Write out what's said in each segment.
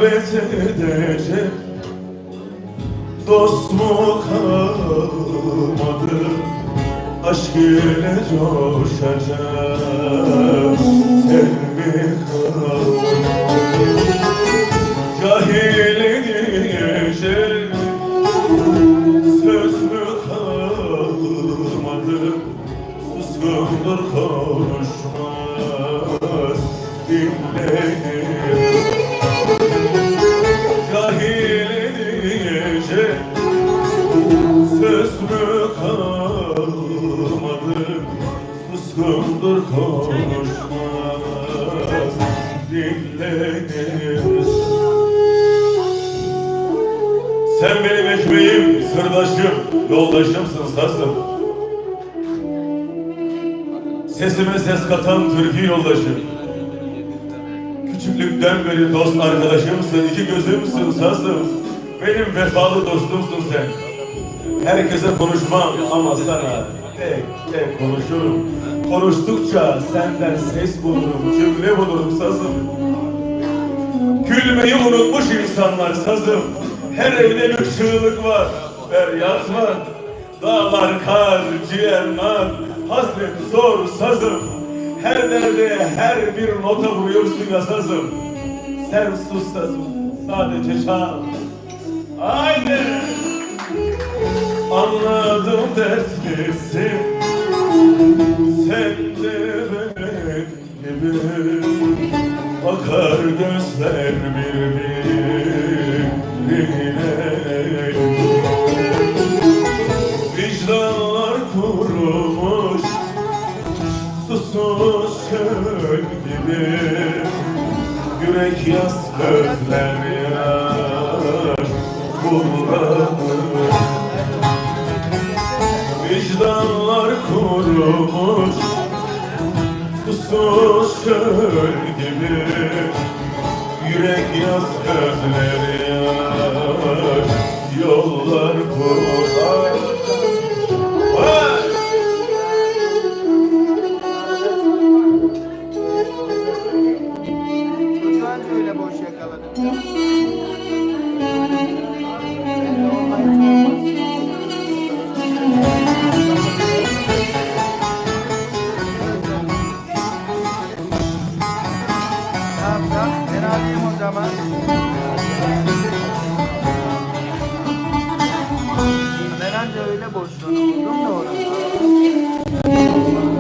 muhabbet edecek dost mu kalmadı? Aşk ile coşacak sen mi kaldın? Cahil diyecek söz mü kalmadı? Suskundur konuşmaz dinlenir. Cahil diyecek söz mü kalmadı? Suskundur konuşmaz dinlenir. Sen benim ekmeğim, sırdaşım, yoldaşımsın sazım. Sesime ses katan türkü yoldaşım. Küçüklükten beri dost arkadaşımsın, iki gözümsün sazım. Benim vefalı dostumsun sen. Herkese konuşmam ama sana tek tek konuşurum. Konuştukça senden ses bulurum, cümle bulurum sazım. Gülmeyi unutmuş insanlar sazım. Her evde bir çığlık var, feryat var. Dağlar kar, ciğer nar, hasret zor sazım. Her derde her bir nota vuruyorsun ya sazım. Sen sus sazım, sadece çal. Aynen. Anladım dertlisin, sen de benim gibi. Bakar gözler birbirine. Vicdanlar kurumuş susuz çöl gibi. Yürek yaz gözler yaş bulanır. Vicdanlar kurumuş susuz çöl gibi. Yürek yaz gözler yaş yollar kurar. Öyle boş yakaladım. Ben alayım o zaman. Ben anca öyle boşluğunu buldum da orası.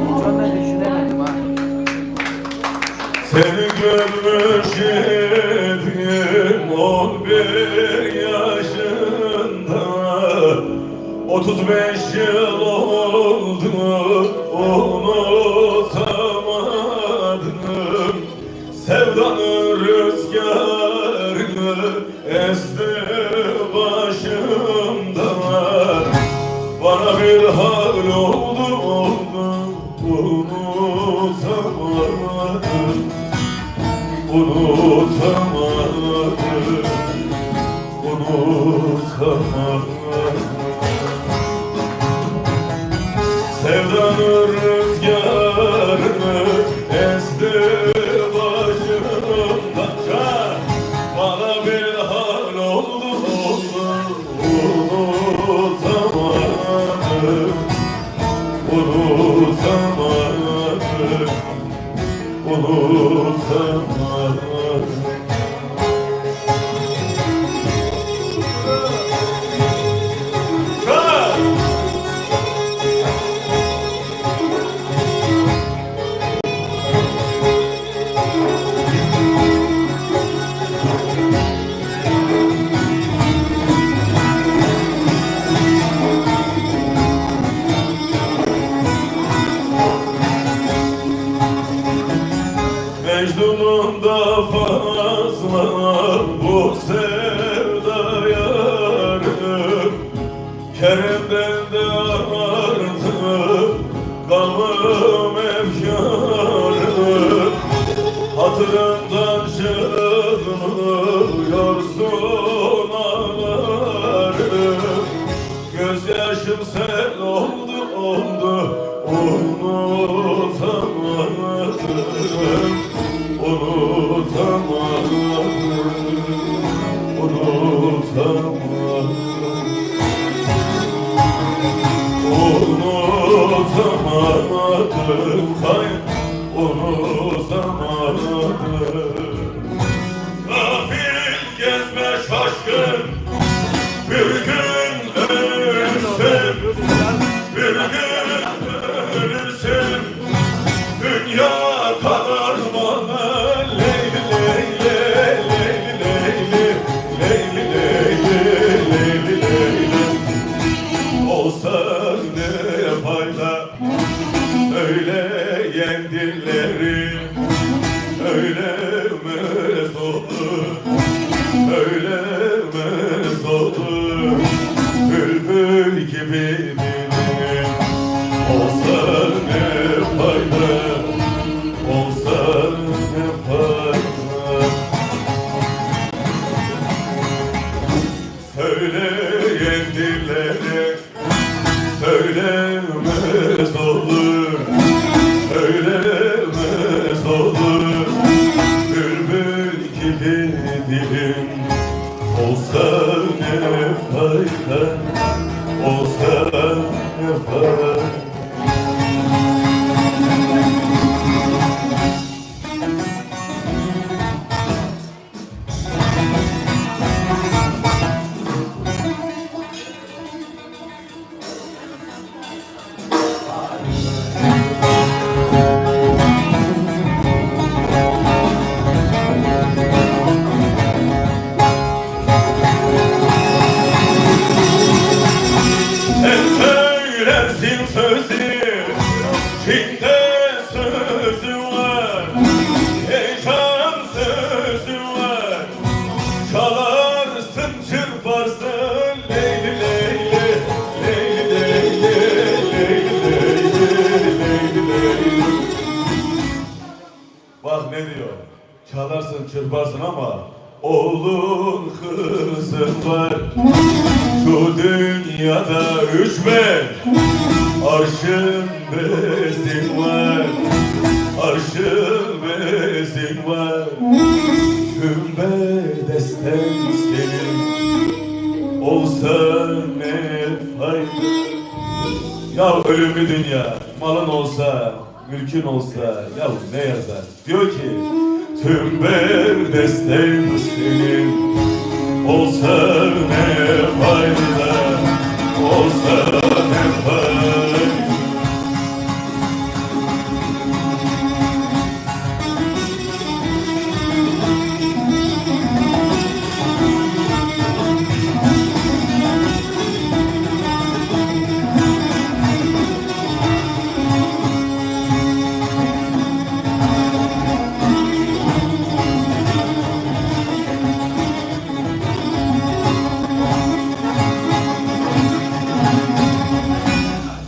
Hiç onu düşünemedim ha. Seni görmüş idim 11 yaşında, 35 yıl oldu unutamadım. Sevdanın rüzgarı esti başımda. Bana bir hal oldu unutamadım. Unutamadım, unutamadım. Sevdanın rüzgarını esti başımda. Bana bir hal oldu unutamadım. Unutamadım, unutamadım. Mecnun'un da fazla bu sevda yarım. Kerem'den de artık kalmam efkarım. Hatırımdan çığlıyorsun ağlarım. Gözyaşım sen oldu unutamadım. Unutamadım. unutamadım hayır, unutamadım. Gafil gezme şaşkın, bir gün ölürsün, bir gün ölürsün. Dünya kadar bana Leyli Leyli Leyli Leyli Leyli Leyli Leyli olsa ne fayda, öyle yendileri, öyle mezodu, öyle mezodu, bülbül gibi dilim olsa ne fayda, olsa ne fayda. Söyleyen dilleri söylemez olur, söylemez olur. Bülbül gibi dilim olsa ne fayda, olsa ne fayda. Sen söylersin sözü, Çin'de sözü var, heyecan sözü var. Çalarsın çırparsın Leyli Leyli, Leyli Leyli, Leyli Leyli, Leyli Leyli. Bak ne diyor, çalarsın çırparsın ama oğlun kızın var. Şu dünyada 3-5 arşın bezin var, arşın bezin var. Tüm bedesten senin olsa ne fayda. Ya ölümlü dünya, malın olsa, mülkün olsa, ya ne yazar? Diyor ki, tüm bedesten senin olsa ne fayda, olsa ne fayda.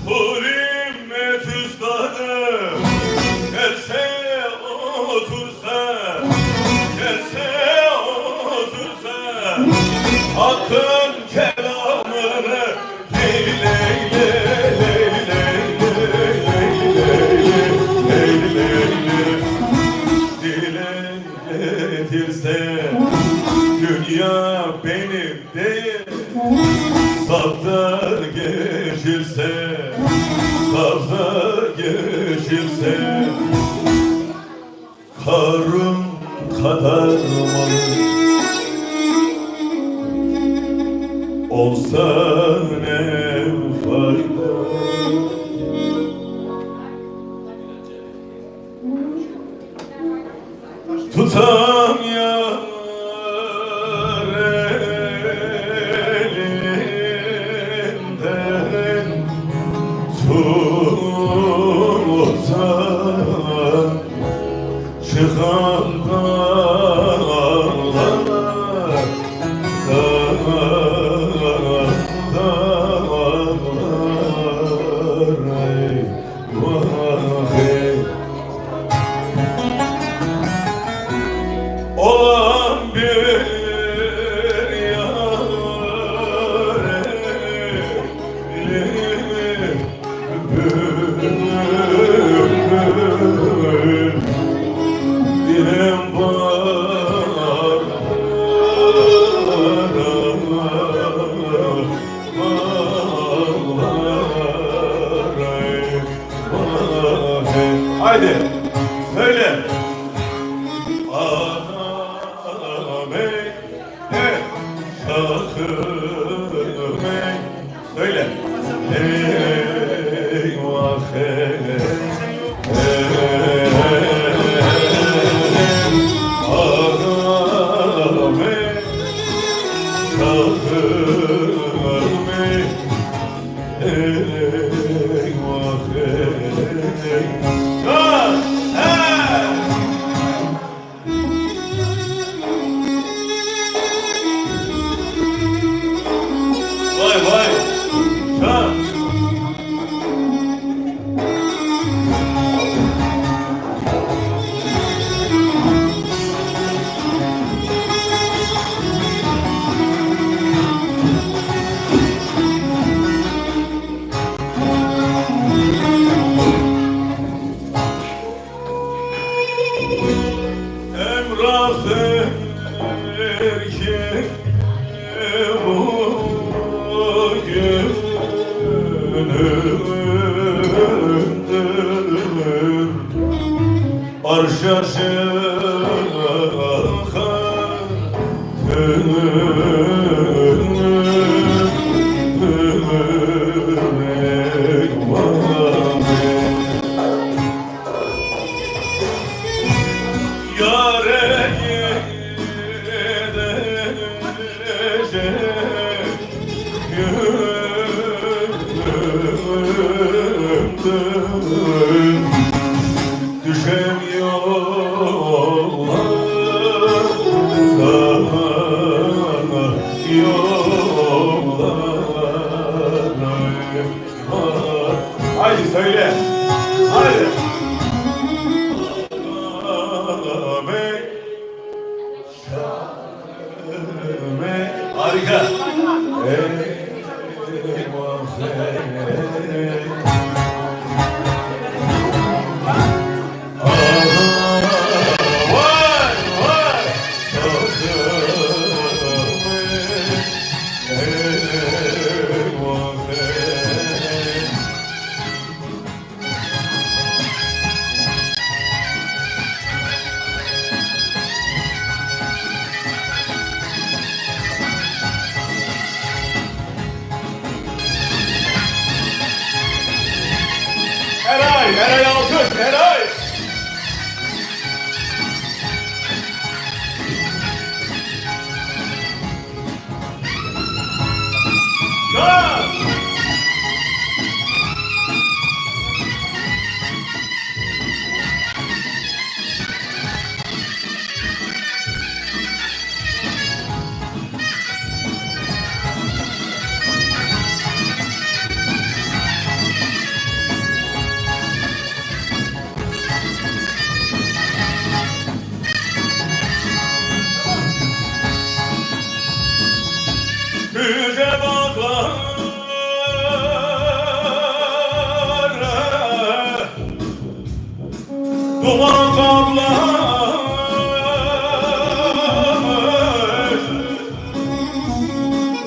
Hürmet üstadım gelse otursa, gelse otursa, hakkın kelamını Leyli Leyli, Leyli Leyli, Leyli Leyli, Leyli Leyli dile getirse, dünya benim değil, safta geçirse, safta geçirse, karın kadar malı olsa ne fayda. Tutam yar elinden, tutam çıkan dağlar, ey vah ey. Olan bir yâre bülbül dilim var, var, Haydi söyle. Ağam ey, şahım ey. Söyle. Eyvah ağam ey, şahım ey. Eyvah vay vay. Şah. Emrah'tır ki bugünümdür. Arşa yâre gidecek gönlümdür. Düşem yollara, yollara. Haydi söyle, haydi. Harika. Eray alkış, Eray! Gaz! Yüce dağlara duman kaplamış,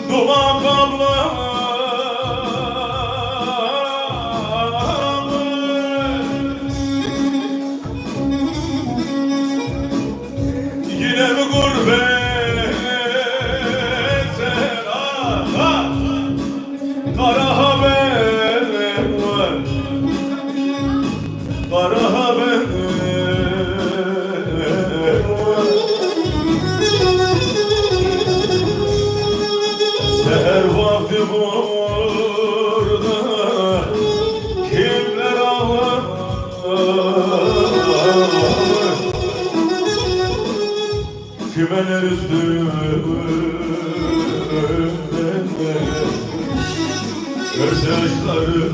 duman kaplamış. Yine mi gurbet? Kara haber var, kara haber var. Seher vakti burada kimler ağlar? Kümeler üstünde gözyaşları